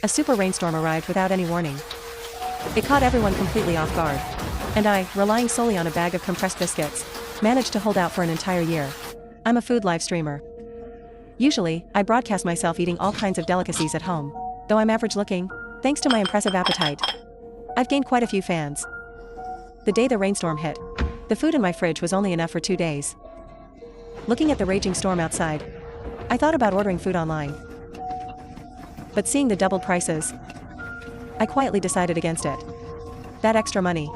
a super rainstorm arrived without any warning. It caught everyone completely off guard. And I, relying solely on a bag of compressed biscuits, managed to hold out for an entire year. I'm a food live streamer. Usually, I broadcast myself eating all kinds of delicacies at home. Though I'm average looking, thanks to my impressive appetite, I've gained quite a few fans. The day the rainstorm hit, the food in my fridge was only enough for 2 days. Looking at the raging storm outside, I thought about ordering food online. But seeing the doubled prices, I quietly decided against it. That extra money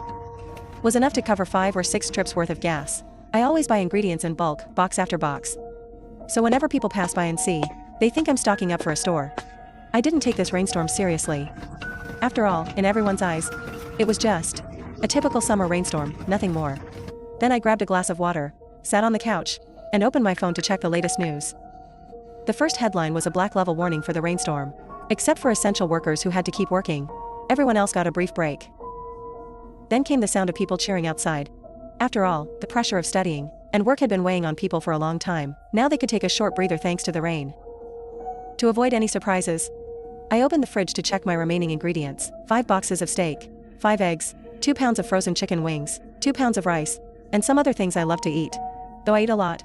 was enough to cover 5 or 6 trips worth of gas. I always buy ingredients in bulk, box after box. So whenever people pass by and see, they think I'm stocking up for a store. I didn't take this rainstorm seriously. After all, in everyone's eyes, it was just a typical summer rainstorm, nothing more. Then I grabbed a glass of water, sat on the couch, and opened my phone to check the latest news. The first headline was a black level warning for the rainstorm. Except for essential workers who had to keep working, everyone else got a brief break. Then came the sound of people cheering outside. After all, the pressure of studying and work had been weighing on people for a long time. Now they could take a short breather thanks to the rain. To avoid any surprises, I opened the fridge to check my remaining ingredients: 5 boxes of steak, 5 eggs, 2 pounds of frozen chicken wings, 2 pounds of rice, and some other things I love to eat. Though I eat a lot,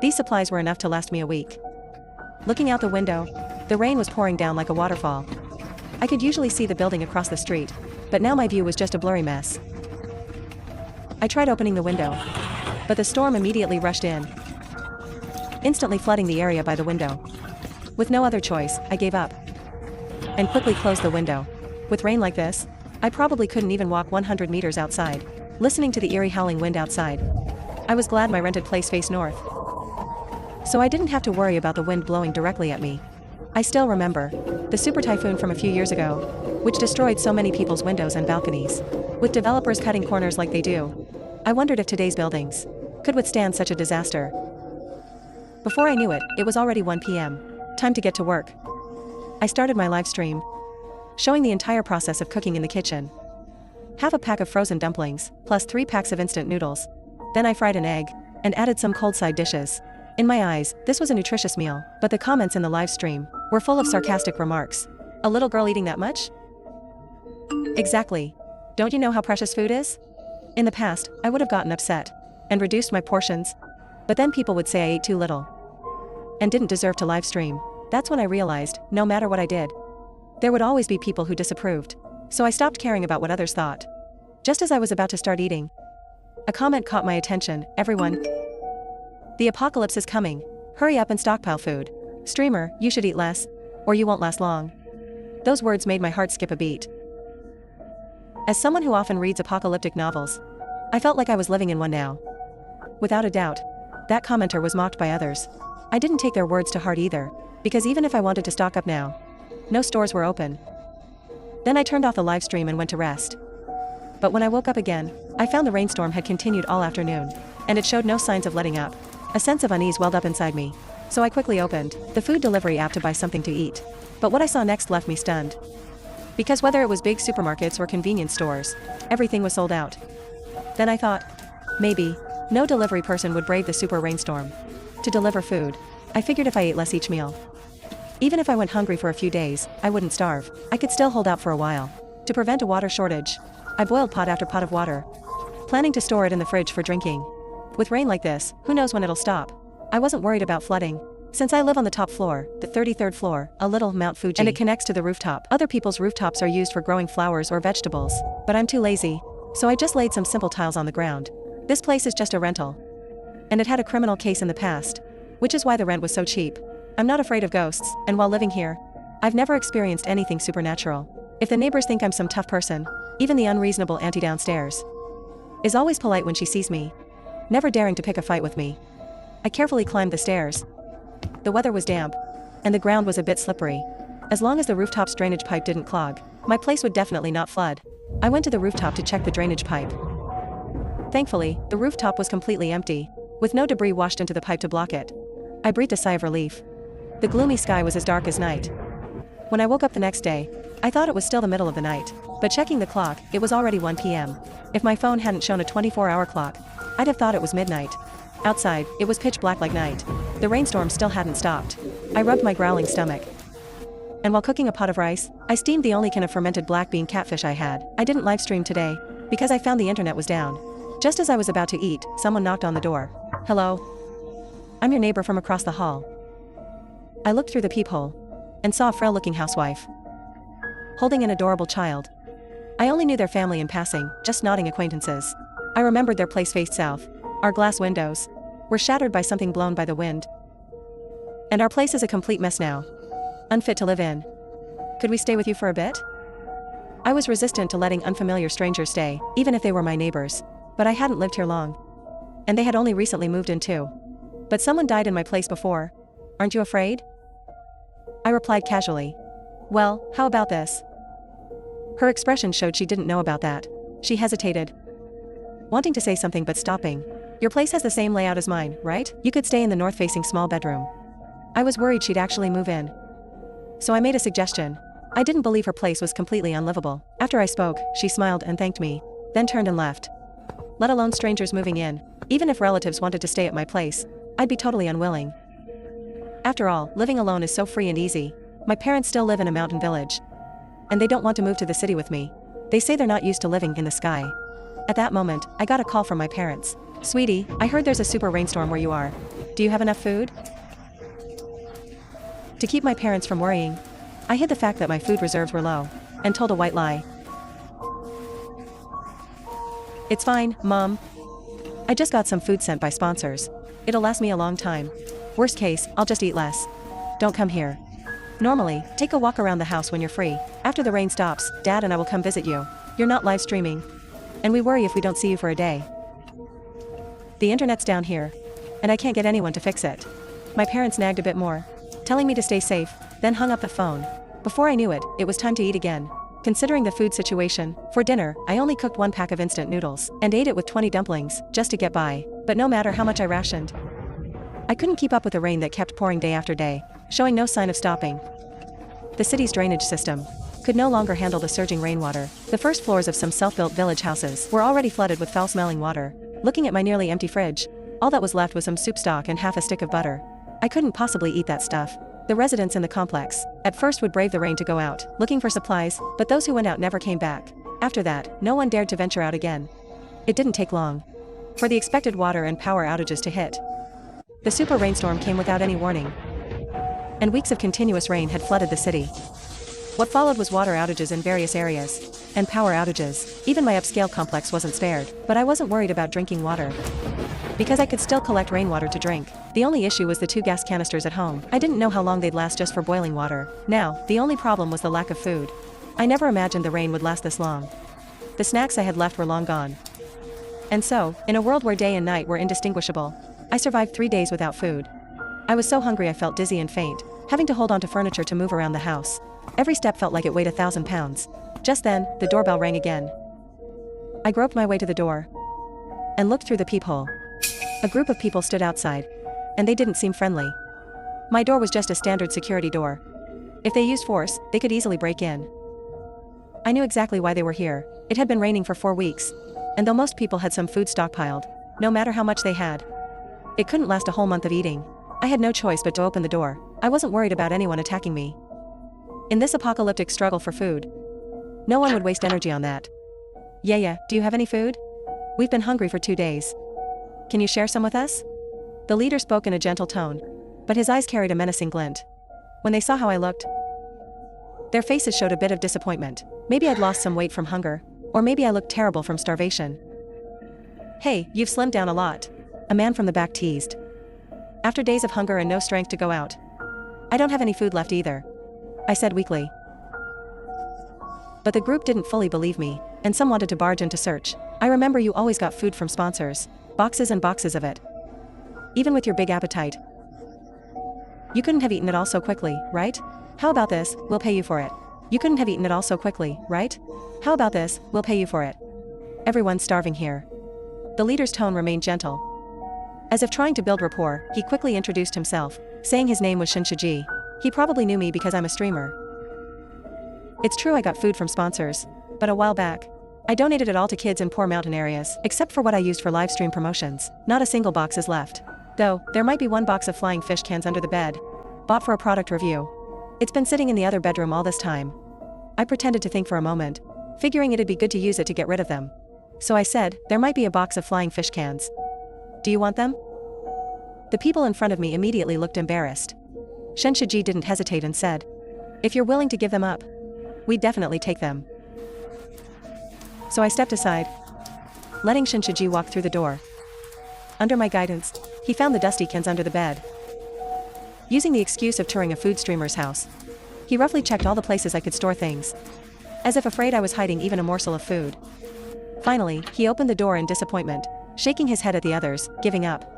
these supplies were enough to last me a week. Looking out the window, the rain was pouring down like a waterfall. I could usually see the building across the street, but now my view was just a blurry mess. I tried opening the window, but the storm immediately rushed in, instantly flooding the area by the window. With no other choice, I gave up and quickly closed the window. With rain like this, I probably couldn't even walk 100 meters outside, listening to the eerie howling wind outside. I was glad my rented place faced north, so I didn't have to worry about the wind blowing directly at me. I still remember the super typhoon from a few years ago, which destroyed so many people's windows and balconies. With developers cutting corners like they do, I wondered if today's buildings could withstand such a disaster. Before I knew it, it was already 1 p.m. Time to get to work. I started my live stream, showing the entire process of cooking in the kitchen. Half a pack of frozen dumplings, plus 3 packs of instant noodles. Then I fried an egg and added some cold side dishes. In my eyes, this was a nutritious meal, but the comments in the live stream were full of sarcastic remarks. A little girl eating that much? Exactly. Don't you know how precious food is? In the past, I would have gotten upset and reduced my portions, but then people would say I ate too little and didn't deserve to live stream. That's when I realized, no matter what I did, there would always be people who disapproved. So I stopped caring about what others thought. Just as I was about to start eating, a comment caught my attention. Everyone, the apocalypse is coming. Hurry up and stockpile food. Streamer, you should eat less, or you won't last long. Those words made my heart skip a beat. As someone who often reads apocalyptic novels, I felt like I was living in one now. Without a doubt, that commenter was mocked by others. I didn't take their words to heart either, because even if I wanted to stock up now, no stores were open. Then I turned off the live stream and went to rest. But when I woke up again, I found the rainstorm had continued all afternoon, and it showed no signs of letting up. A sense of unease welled up inside me, so I quickly opened the food delivery app to buy something to eat. But what I saw next left me stunned. Because whether it was big supermarkets or convenience stores, everything was sold out. Then I thought, maybe no delivery person would brave the super rainstorm to deliver food. I figured if I ate less each meal, even if I went hungry for a few days, I wouldn't starve. I could still hold out for a while. To prevent a water shortage, I boiled pot after pot of water, planning to store it in the fridge for drinking. With rain like this, who knows when it'll stop? I wasn't worried about flooding. Since I live on the top floor, the 33rd floor, a little Mount Fuji, and it connects to the rooftop. Other people's rooftops are used for growing flowers or vegetables, but I'm too lazy, so I just laid some simple tiles on the ground. This place is just a rental, and it had a criminal case in the past, which is why the rent was so cheap. I'm not afraid of ghosts, and while living here, I've never experienced anything supernatural. If the neighbors think I'm some tough person, even the unreasonable auntie downstairs is always polite when she sees me, never daring to pick a fight with me. I carefully climbed the stairs. The weather was damp, and the ground was a bit slippery. As long as the rooftop's drainage pipe didn't clog, my place would definitely not flood. I went to the rooftop to check the drainage pipe. Thankfully, the rooftop was completely empty, with no debris washed into the pipe to block it. I breathed a sigh of relief. The gloomy sky was as dark as night. When I woke up the next day, I thought it was still the middle of the night, but checking the clock, it was already 1 p.m. If my phone hadn't shown a 24-hour clock, I'd have thought it was midnight. Outside, it was pitch black like night. The rainstorm still hadn't stopped. I rubbed my growling stomach. And while cooking a pot of rice, I steamed the only can of fermented black bean catfish I had. I didn't live stream today, because I found the internet was down. Just as I was about to eat, someone knocked on the door. Hello? I'm your neighbor from across the hall. I looked through the peephole and saw a frail-looking housewife holding an adorable child. I only knew their family in passing, just nodding acquaintances. I remembered their place faced south. Our glass windows were shattered by something blown by the wind. And our place is a complete mess now. Unfit to live in. Could we stay with you for a bit? I was resistant to letting unfamiliar strangers stay, even if they were my neighbors. But I hadn't lived here long. And they had only recently moved in too. But someone died in my place before. Aren't you afraid? I replied casually. Well, how about this? Her expression showed she didn't know about that. She hesitated, wanting to say something but stopping. Your place has the same layout as mine, right? You could stay in the north-facing small bedroom. I was worried she'd actually move in. So I made a suggestion. I didn't believe her place was completely unlivable. After I spoke, she smiled and thanked me, then turned and left. Let alone strangers moving in. Even if relatives wanted to stay at my place, I'd be totally unwilling. After all, living alone is so free and easy. My parents still live in a mountain village. And they don't want to move to the city with me. They say they're not used to living in the sky. At that moment, I got a call from my parents. Sweetie, I heard there's a super rainstorm where you are. Do you have enough food? To keep my parents from worrying, I hid the fact that my food reserves were low, and told a white lie. It's fine, Mom. I just got some food sent by sponsors. It'll last me a long time. Worst case, I'll just eat less. Don't come here. Normally, take a walk around the house when you're free. After the rain stops, Dad and I will come visit you. You're not live streaming. And we worry if we don't see you for a day. The internet's down here, and I can't get anyone to fix it. My parents nagged a bit more, telling me to stay safe, then hung up the phone. Before I knew it, it was time to eat again. Considering the food situation, for dinner, I only cooked 1 pack of instant noodles, and ate it with 20 dumplings, just to get by. But no matter how much I rationed, I couldn't keep up with the rain that kept pouring day after day, showing no sign of stopping. The city's drainage system could no longer handle the surging rainwater. The first floors of some self-built village houses were already flooded with foul-smelling water. Looking at my nearly empty fridge, all that was left was some soup stock and half a stick of butter. I couldn't possibly eat that stuff. The residents in the complex, at first, would brave the rain to go out, looking for supplies, but those who went out never came back. After that, no one dared to venture out again. It didn't take long for the expected water and power outages to hit. The super rainstorm came without any warning, and weeks of continuous rain had flooded the city. What followed was water outages in various areas, and power outages. Even my upscale complex wasn't spared, but I wasn't worried about drinking water, because I could still collect rainwater to drink. The only issue was the 2 gas canisters at home. I didn't know how long they'd last just for boiling water. Now, the only problem was the lack of food. I never imagined the rain would last this long. The snacks I had left were long gone. And so, in a world where day and night were indistinguishable, I survived 3 days without food. I was so hungry I felt dizzy and faint, having to hold onto furniture to move around the house. Every step felt like it weighed 1,000 pounds. Just then, the doorbell rang again. I groped my way to the door and looked through the peephole. A group of people stood outside, and they didn't seem friendly. My door was just a standard security door. If they used force, they could easily break in. I knew exactly why they were here. It had been raining for 4 weeks, and though most people had some food stockpiled, no matter how much they had, it couldn't last a whole month of eating. I had no choice but to open the door. I wasn't worried about anyone attacking me. In this apocalyptic struggle for food, no one would waste energy on that. Yeah, do you have any food? We've been hungry for 2 days. Can you share some with us? The leader spoke in a gentle tone, but his eyes carried a menacing glint. When they saw how I looked, their faces showed a bit of disappointment. Maybe I'd lost some weight from hunger, or maybe I looked terrible from starvation. Hey, you've slimmed down a lot, a man from the back teased. After days of hunger and no strength to go out. I don't have any food left either, I said weakly. But the group didn't fully believe me, and some wanted to barge in to search. I remember you always got food from sponsors, boxes and boxes of it. Even with your big appetite, you couldn't have eaten it all so quickly, right? How about this, we'll pay you for it. You couldn't have eaten it all so quickly, right? How about this, we'll pay you for it. Everyone's starving here. The leader's tone remained gentle. As if trying to build rapport, he quickly introduced himself, saying his name was Shinshaji. He probably knew me because I'm a streamer. It's true I got food from sponsors, but a while back, I donated it all to kids in poor mountain areas, except for what I used for live stream promotions. Not a single box is left. Though, there might be 1 box of flying fish cans under the bed, bought for a product review. It's been sitting in the other bedroom all this time. I pretended to think for a moment, figuring it'd be good to use it to get rid of them. So I said, there might be a box of flying fish cans. Do you want them? The people in front of me immediately looked embarrassed. Shenshiji didn't hesitate and said, if you're willing to give them up, we'd definitely take them. So I stepped aside, letting Shenshiji walk through the door. Under my guidance, he found the dusty cans under the bed. Using the excuse of touring a food streamer's house, he roughly checked all the places I could store things, as if afraid I was hiding even a morsel of food. Finally, he opened the door in disappointment, shaking his head at the others, giving up.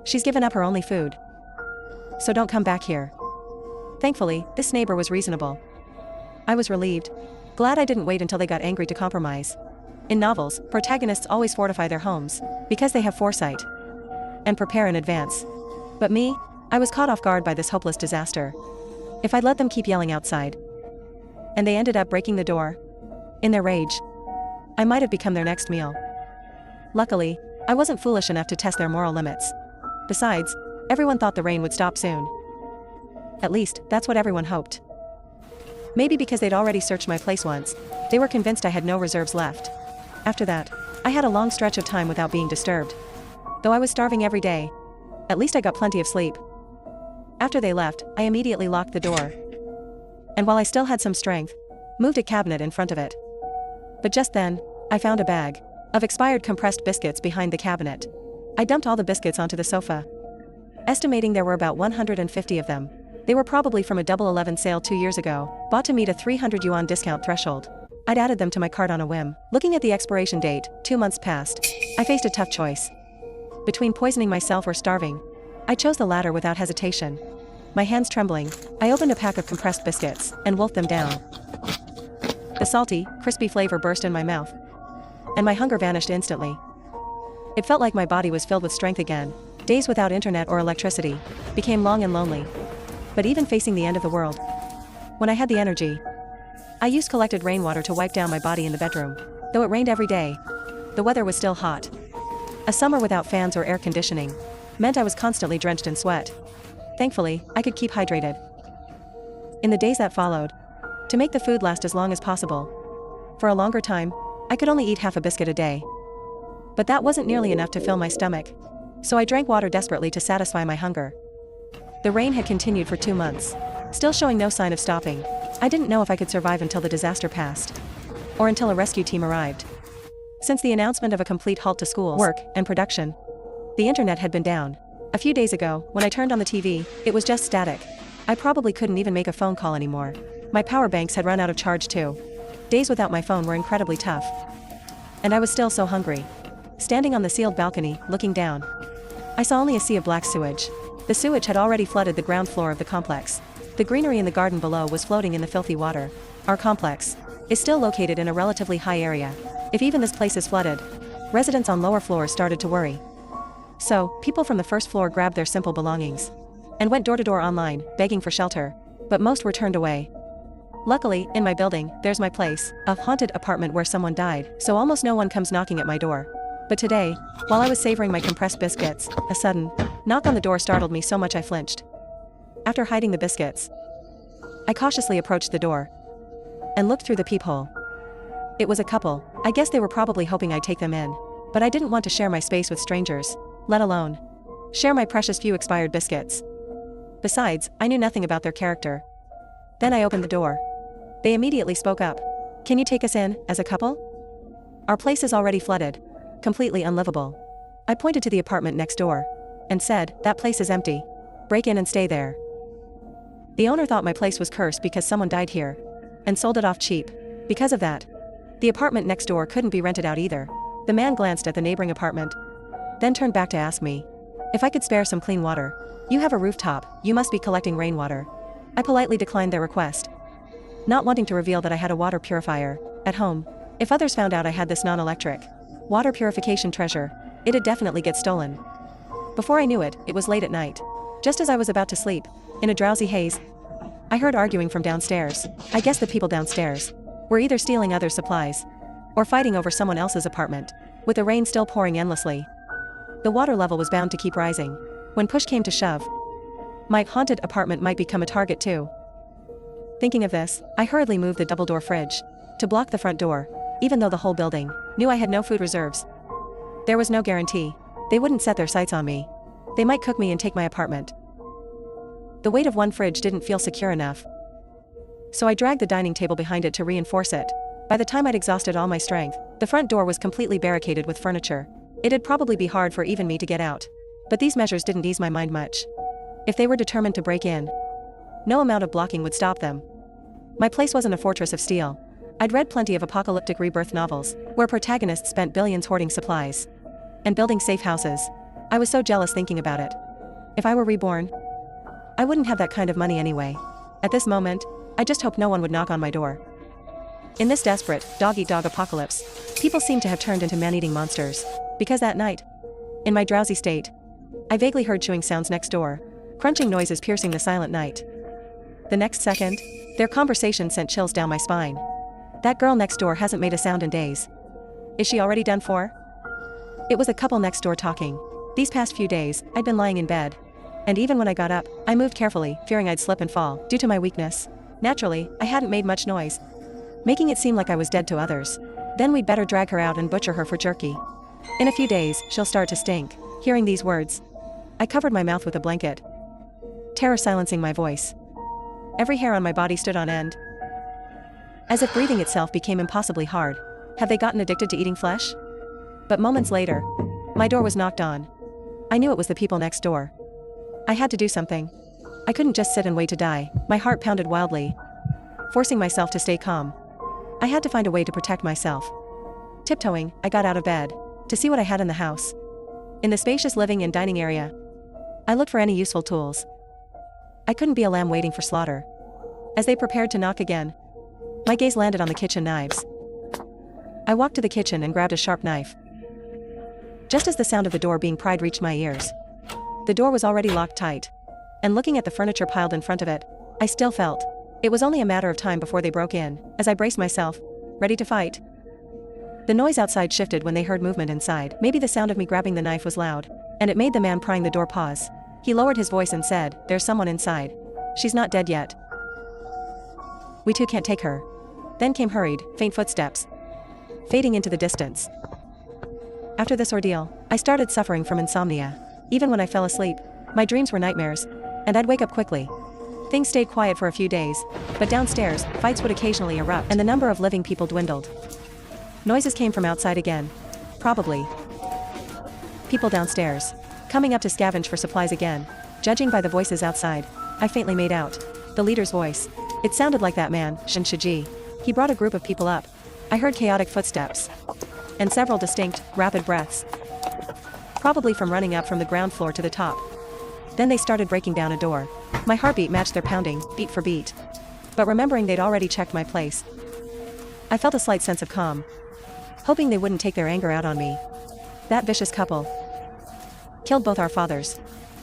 She's given up her only food. So don't come back here. Thankfully, this neighbor was reasonable. I was relieved, glad I didn't wait until they got angry to compromise. In novels, protagonists always fortify their homes, because they have foresight and prepare in advance. But me, I was caught off guard by this hopeless disaster. If I'd let them keep yelling outside, and they ended up breaking the door, in their rage, I might have become their next meal. Luckily, I wasn't foolish enough to test their moral limits. Besides, everyone thought the rain would stop soon. At least, that's what everyone hoped. Maybe because they'd already searched my place once, they were convinced I had no reserves left. After that, I had a long stretch of time without being disturbed. Though I was starving every day, at least I got plenty of sleep. After they left, I immediately locked the door. And while I still had some strength, moved a cabinet in front of it. But just then, I found a bag of expired compressed biscuits behind the cabinet. I dumped all the biscuits onto the sofa, estimating there were about 150 of them. They were probably from a Double 11 sale 2 years ago, bought to meet a 300 yuan discount threshold. I'd added them to my cart on a whim. Looking at the expiration date, 2 months passed. I faced a tough choice. Between poisoning myself or starving, I chose the latter without hesitation. My hands trembling, I opened a pack of compressed biscuits and wolfed them down. The salty, crispy flavor burst in my mouth, and my hunger vanished instantly. It felt like my body was filled with strength again. Days without internet or electricity became long and lonely. But even facing the end of the world, when I had the energy, I used collected rainwater to wipe down my body in the bedroom. Though it rained every day, the weather was still hot. A summer without fans or air conditioning meant I was constantly drenched in sweat. Thankfully, I could keep hydrated. In the days that followed, to make the food last as long as possible, for a longer time, I could only eat half a biscuit a day. But that wasn't nearly enough to fill my stomach, so I drank water desperately to satisfy my hunger. The rain had continued for 2 months, still showing no sign of stopping. I didn't know if I could survive until the disaster passed, or until a rescue team arrived. Since the announcement of a complete halt to schools, work, and production, the internet had been down. A few days ago, when I turned on the TV, it was just static. I probably couldn't even make a phone call anymore. My power banks had run out of charge too. Days without my phone were incredibly tough. And I was still so hungry. Standing on the sealed balcony, looking down, I saw only a sea of black sewage. The sewage had already flooded the ground floor of the complex. The greenery in the garden below was floating in the filthy water. Our complex is still located in a relatively high area. If even this place is flooded, residents on lower floors started to worry. So, people from the first floor grabbed their simple belongings and went door to door online, begging for shelter. But most were turned away. Luckily, in my building, there's my place, a haunted apartment where someone died, so almost no one comes knocking at my door. But today, while I was savoring my compressed biscuits, a sudden knock on the door startled me so much I flinched. After hiding the biscuits, I cautiously approached the door and looked through the peephole. It was a couple. I guess they were probably hoping I'd take them in. But I didn't want to share my space with strangers, let alone share my precious few expired biscuits. Besides, I knew nothing about their character. Then I opened the door. They immediately spoke up. Can you take us in, as a couple? Our place is already flooded, completely unlivable. I pointed to the apartment next door and said, that place is empty. Break in and stay there. The owner thought my place was cursed because someone died here and sold it off cheap. Because of that, the apartment next door couldn't be rented out either. The man glanced at the neighboring apartment, then turned back to ask me if I could spare some clean water. You have a rooftop, you must be collecting rainwater. I politely declined their request, not wanting to reveal that I had a water purifier at home. If others found out I had this non-electric water purification treasure, it'd definitely get stolen. Before I knew it, it was late at night. Just as I was about to sleep, in a drowsy haze, I heard arguing from downstairs. I guess the people downstairs were either stealing other supplies or fighting over someone else's apartment. With the rain still pouring endlessly, the water level was bound to keep rising. When push came to shove, my haunted apartment might become a target too. Thinking of this, I hurriedly moved the double-door fridge to block the front door, even though the whole building knew I had no food reserves. There was no guarantee. They wouldn't set their sights on me. They might cook me and take my apartment. The weight of one fridge didn't feel secure enough, so I dragged the dining table behind it to reinforce it. By the time I'd exhausted all my strength, the front door was completely barricaded with furniture. It'd probably be hard for even me to get out. But these measures didn't ease my mind much. If they were determined to break in, no amount of blocking would stop them. My place wasn't a fortress of steel. I'd read plenty of apocalyptic rebirth novels, where protagonists spent billions hoarding supplies and building safe houses. I was so jealous thinking about it. If I were reborn, I wouldn't have that kind of money anyway. At this moment, I just hoped no one would knock on my door. In this desperate, dog-eat-dog apocalypse, people seemed to have turned into man-eating monsters. Because that night, in my drowsy state, I vaguely heard chewing sounds next door, crunching noises piercing the silent night. The next second, their conversation sent chills down my spine. That girl next door hasn't made a sound in days. Is she already done for? It was the couple next door talking. These past few days, I'd been lying in bed. And even when I got up, I moved carefully, fearing I'd slip and fall, due to my weakness. Naturally, I hadn't made much noise, making it seem like I was dead to others. Then we'd better drag her out and butcher her for jerky. In a few days, she'll start to stink. Hearing these words, I covered my mouth with a blanket, terror silencing my voice. Every hair on my body stood on end, as if breathing itself became impossibly hard. Have they gotten addicted to eating flesh? But moments later, my door was knocked on. I knew it was the people next door. I had to do something. I couldn't just sit and wait to die. My heart pounded wildly, forcing myself to stay calm. I had to find a way to protect myself. Tiptoeing, I got out of bed to see what I had in the house. In the spacious living and dining area, I looked for any useful tools. I couldn't be a lamb waiting for slaughter. As they prepared to knock again, my gaze landed on the kitchen knives. I walked to the kitchen and grabbed a sharp knife. Just as the sound of the door being pried reached my ears, the door was already locked tight, and looking at the furniture piled in front of it, I still felt it was only a matter of time before they broke in. As I braced myself, ready to fight, the noise outside shifted when they heard movement inside. Maybe the sound of me grabbing the knife was loud, and it made the man prying the door pause. He lowered his voice and said, "There's someone inside. She's not dead yet. We two can't take her." Then came hurried, faint footsteps, fading into the distance. After this ordeal, I started suffering from insomnia. Even when I fell asleep, my dreams were nightmares, and I'd wake up quickly. Things stayed quiet for a few days, but downstairs, fights would occasionally erupt, and the number of living people dwindled. Noises came from outside again. Probably people downstairs, coming up to scavenge for supplies again. Judging by the voices outside, I faintly made out the leader's voice. It sounded like that man, Shin Shiji. He brought a group of people up. I heard chaotic footsteps and several distinct, rapid breaths, probably from running up from the ground floor to the top. Then they started breaking down a door. My heartbeat matched their pounding, beat for beat. But remembering they'd already checked my place, I felt a slight sense of calm, hoping they wouldn't take their anger out on me. That vicious couple killed both our fathers.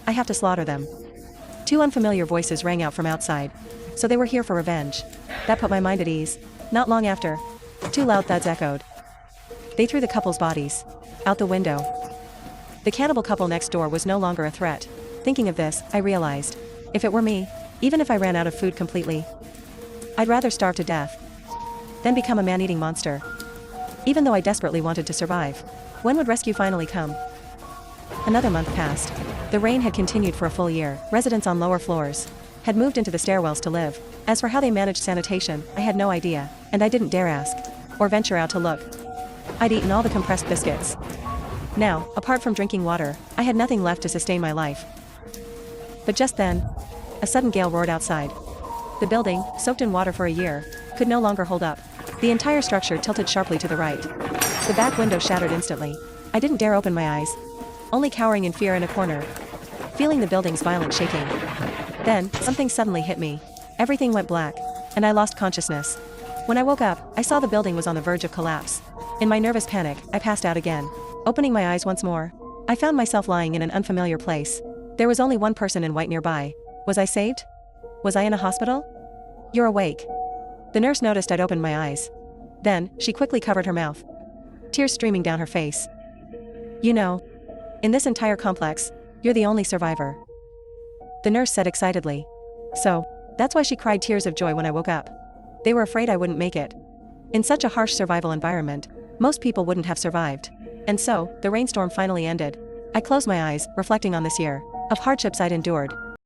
I have to slaughter them. Two unfamiliar voices rang out from outside. So they were here for revenge. That put my mind at ease. Not long after, two loud thuds echoed. They threw the couple's bodies out the window. The cannibal couple next door was no longer a threat. Thinking of this, I realized, if it were me, even if I ran out of food completely, I'd rather starve to death than become a man-eating monster. Even though I desperately wanted to survive. When would rescue finally come? Another month passed. The rain had continued for a full year. Residents on lower floors had moved into the stairwells to live. As for how they managed sanitation, I had no idea, and I didn't dare ask or venture out to look. I'd eaten all the compressed biscuits. Now, apart from drinking water, I had nothing left to sustain my life. But just then, a sudden gale roared outside. The building, soaked in water for a year, could no longer hold up. The entire structure tilted sharply to the right. The back window shattered instantly. I didn't dare open my eyes, only cowering in fear in a corner, feeling the building's violent shaking. Then, something suddenly hit me. Everything went black, and I lost consciousness. When I woke up, I saw the building was on the verge of collapse. In my nervous panic, I passed out again. Opening my eyes once more, I found myself lying in an unfamiliar place. There was only one person in white nearby. Was I saved? Was I in a hospital? "You're awake." The nurse noticed I'd opened my eyes. Then, she quickly covered her mouth, tears streaming down her face. "You know, in this entire complex, you're the only survivor," the nurse said excitedly. "So, That's why she cried tears of joy when I woke up. They were afraid I wouldn't make it. In such a harsh survival environment, most people wouldn't have survived. And so, the rainstorm finally ended. I closed my eyes, reflecting on this year of hardships I'd endured.